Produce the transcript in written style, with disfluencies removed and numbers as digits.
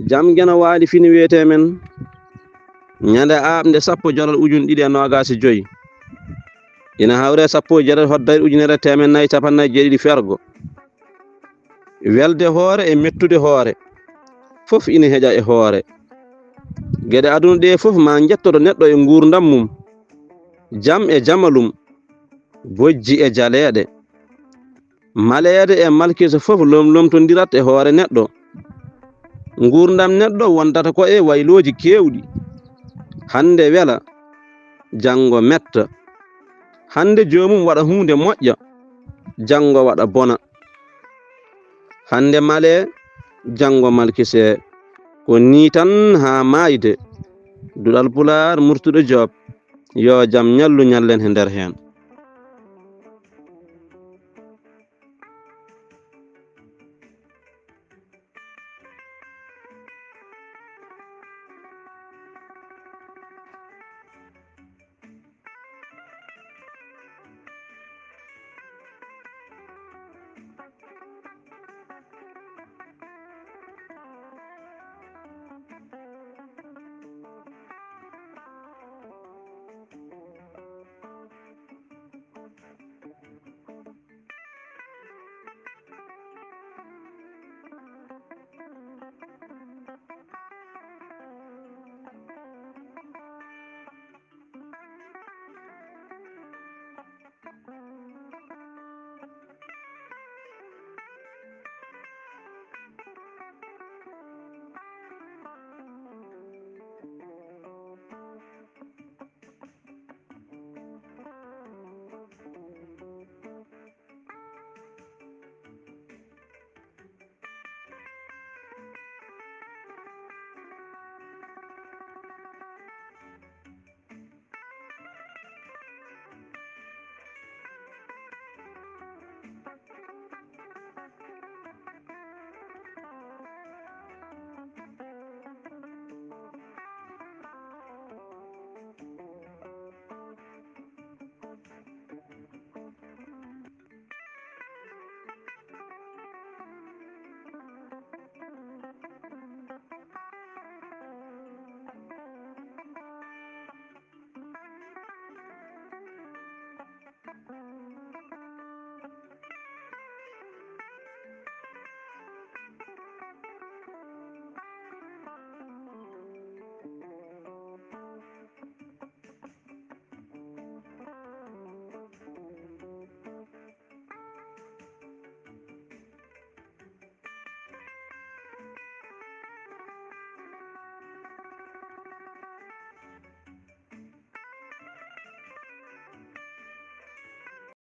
jam gena waali fini wiyete men ñande aaɓnde sappo jolal ujun ɗiɗi e nogas joyi ina hawre sappo e jeɗati hoddayre ujunere temen nayyi capannayyi jeeɗiɗi fergo welde hoore e mettude hoore fof ina heƴa e hoore gueɗe aduna ɗe fof ma jettoɗo neɗɗo e gurdam mum jam e jamalum bojji e jaleeɗe maleede e malkisa fof lomtodirat e hoore neɗɗo gurdam neɗɗo wondata ko e wayloji kewɗi hande wela jango metta hande jomum waɗa hunde moƴƴa jango waɗa bona hande male jango malkise ko ni tan ha mayde Duɗal Pulaar Murtuɗo Joob yo jam ñallu ñallen e nder hen.